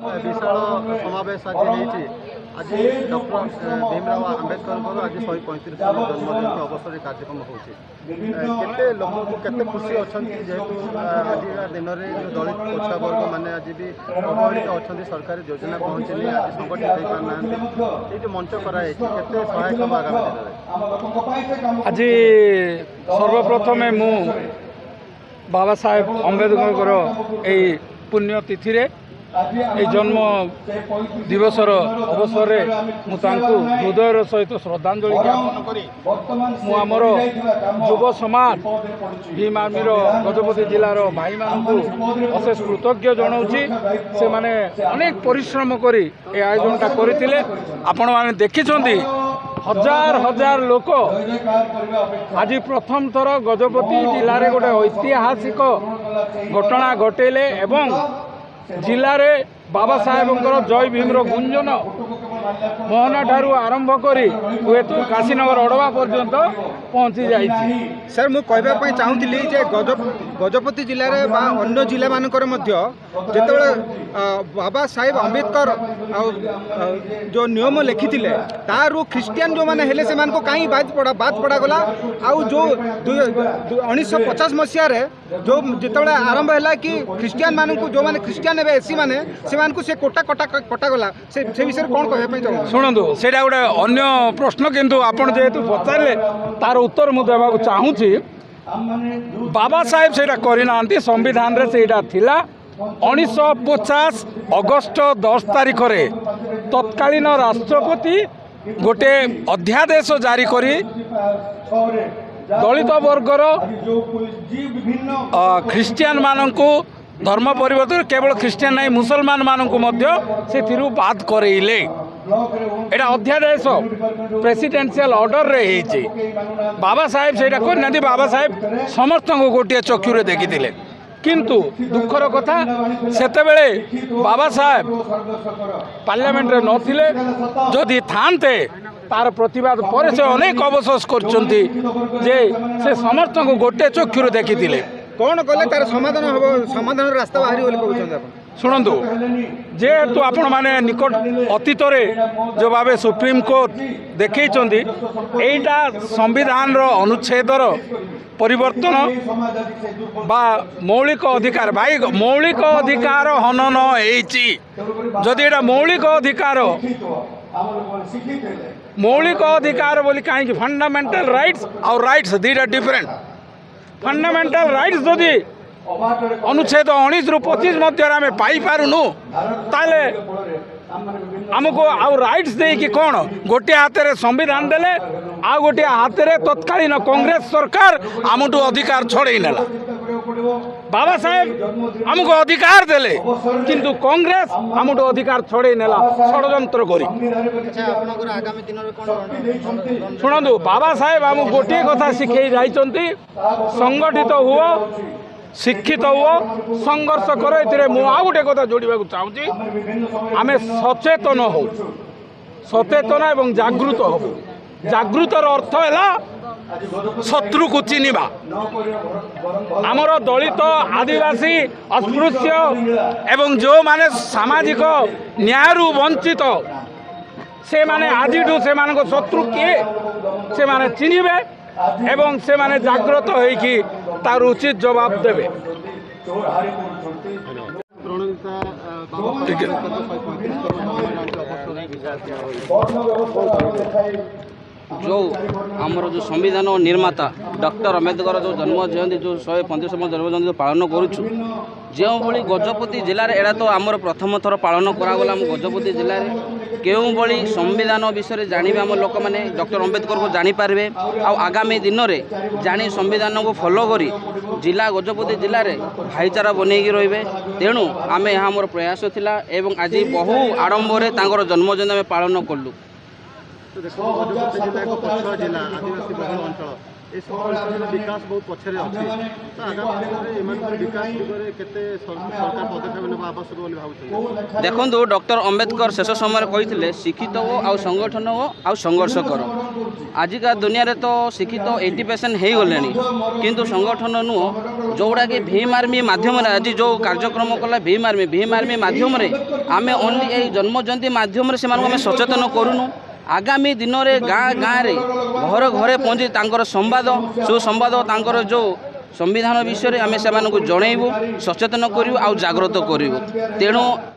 विशाल समावेश आज होती आज डॉक्टर भीमराव आंबेडकर आज 135 जन्मजयंती अवसर कार्यक्रम होते लोक केते खुशी अच्छा जेहेतु आज दिन में दलित पछुआ वर्ग मैंने आज भी अवहेलित अच्छा सरकारी योजना पहुँचनी आज संगठित हो पाना ये मंच कराई सहायक आगामी दिन आज सर्वप्रथम मु बाबा साहेब अम्बेडकर यही पुण्यतिथि ये जन्म दिवसर अवसर हृदयर सहित श्रद्धांजलि ज्ञापन करी आमर युव समाज भीम आर्मी गजपति जिलार भाई मानू अशेष कृतज्ञ जनाऊँगी से माने अनेक परिश्रम करी ये आयोजनटा करते आपण मैंने देखिं हजार हजार लोक आज प्रथम थर गजपति जिले में गोटे ऐतिहासिक घटना घटेले एवं जिले में बाबा साहेबंकर जय भीम गुंजन मोहना ठारू आरंभ करी हुए तो काशीनगर अड़वा पर्यंत पहुँची जाइए। सर मु कहवाई चाहूली जे गजपति जिले में अन्य जिला मानकर जिते बाबा साहेब अम्बेडकर जो नियम लिखी तारू ख्रीस्टियान जो मैंने हेले से कहीं बात पड़ा गला आउ जो 1950 मसीह जो जिते आरंभ है कि ख्रीस्टियान मान जो मैंने ख्रीस्टियान है एसी मैंने से कोटा कटागला से विषय कौन कहवाई चाहूँ शुणु से गोटे अन्य प्रश्न किंतु आपड़ जेहेतु पचारे तार उत्तर मुझे देवा चाहूँगी बाबा साहेब से करना संविधान रे सेटा थिला 1950 अगस्ट 10 तारिख रे तत्कालीन राष्ट्रपति गोटे अध्यादेश जारी करी दलित वर्गर ख्रीस्टियान मानू धर्म परिवर्तन केवल ख्रीस्टियान नहीं मुसलमान मानू से बाद करेले एटा अध्यादेश प्रेसिडेंशियल ऑर्डर रे ही बाबा साहेब से करना बाबा साहेब समस्त को गोटे चक्षुरे देखी किंतु दुखर कथा सेतेबेले बाबा साहेब पार्लियामेंट रे नथिले जदि थांते तार प्रतिवाद पर से अनेक अवशोष करचंती जे से समस्त को गोटे चक्षुरे देखी कौन कले तार समाधान रास्ता बाहरी बोली कहउछन आपण शुणु जेहेतु आपण माने निकट अतीत जो भाव सुप्रीम कोर्ट देखते यहीटा संविधान अनुच्छेदर परिवर्तन बा मौलिक अधिकार भाई मौलिक अधिकार हनन होती एटा मौलिक अधिकार बोली कहीं फंडामेंटल राइट्स और राइट्स दीटा डिफरेंट फंडामेंटल राइट्स जदि अनुच्छेद 19 रु 25 मध्य आम पाइपारूनु ताले आमको आउ राइट्स दे कि कौन गोटे हाथ में संविधान देले आ गोटे हाथ में तत्कालीन कांग्रेस सरकार आमठू अधिकार छड़े नेला बाबा साहेब आमको अधिकार देले किंतु कांग्रेस आमठू अधिकार छड़े नेला षड्यंत्र करी शुणु बाबा साहेब आम गोटे कथा शिखे जाइछंती संगठित हुआ शिक्षित हुआ संघर्ष कर आ गोटे कथा जोड़ा चाहूँगी आम सचेतन हो सचेतन एवं जागृत हो जागृतर अर्थ है शत्रु को चिन्हवा आमर दलित आदिवासी अस्पृश्य एवं जो माने सामाजिक न्याय वंचित से माने आजिठू से शत्रु किए से माने चिन्हबे एवं से माने जागृत होइकी तार उचित जवाब देवे। जो आमर जो संविधान निर्माता डॉक्टर अम्बेडकर जो जन्म जयंती जो 135 जन्म जयंती पालन करुचु जो भली गजपति जिले में एटा तो आमर प्रथम थर पालन करागला आम गजपति जिले में केउं भली संविधान विषय जानिबे आम लोक मैंने डॉक्टर अम्बेडकर को जानीपारे आगामी दिन में जानी संविधान को फॉलो करी जिला गजपति जिले में भाईचारा बनईकी रे तेणु आम यहाँ आमर प्रयास थिला एवं आज बहु आडंबर जन्म जयंती आम पालन कलु। तो देखो गजपति जिला एक पछुआ जिला आदिवासी बहुल अंचल ଏସବୁ ଅଞ୍ଚଳରେ ବିକାଶ ବହୁତ ପଛରେ ଅଛି। ତ ଆଗାମୀ ଦିନରେ ଏମାନଙ୍କ ବିକାଶ ଦିଗରେ କେତେ ସରକାର ପଦକ୍ଷେପ ନେବା ଆବଶ୍ୟକ ବୋଲି ଭାବୁଛନ୍ତି? ଦେଖନ୍ତୁ ଡକ୍ଟର ଅମ୍ବେଦକର ଶେଷ ସମୟରେ କହିଥିଲେ ଶିକ୍ଷିତ ଓ ଆଉ ସଂଗଠନ ଓ ଆଉ ସଂଘର୍ଷ କର। ଆଜିକା ଦୁନିଆରେ ତ ଶିକ୍ଷିତ 80% ହେଇଗଲେଣି, କିନ୍ତୁ ସଂଗଠନ ନୁହଁ। ଯେଉଁଗୁଡ଼ାକି ଭୀମ ଆର୍ମି ମାଧ୍ୟମରେ ଆଜି ଯେଉଁ କାର୍ଯ୍ୟକ୍ରମ କଲା ଭୀମ ଆର୍ମି ମାଧ୍ୟମରେ ଆମେ ଓନ୍ଲି ଏଇ ଜନ୍ମ ଜୟନ୍ତୀ ମାଧ୍ୟମରେ ସେମାନଙ୍କୁ ଆମେ ସଚେତନ କରୁନୁ। ଆଗାମୀ ଦିନରେ ଗାଁରେ ଘରେ ଘରେ ପହଞ୍ଚି ତାଙ୍କର ସମ୍ବାଦ ସୁସମ୍ବାଦ ତାଙ୍କର ଯେଉଁ ସମ୍ବିଧାନ ବିଷୟରେ ଆମେ ସେମାନଙ୍କୁ ଜଣାଇବୁ, ସଚେତନ କରିବୁ ଆଉ ଜାଗ୍ରତ କରିବୁ। ତେଣୁ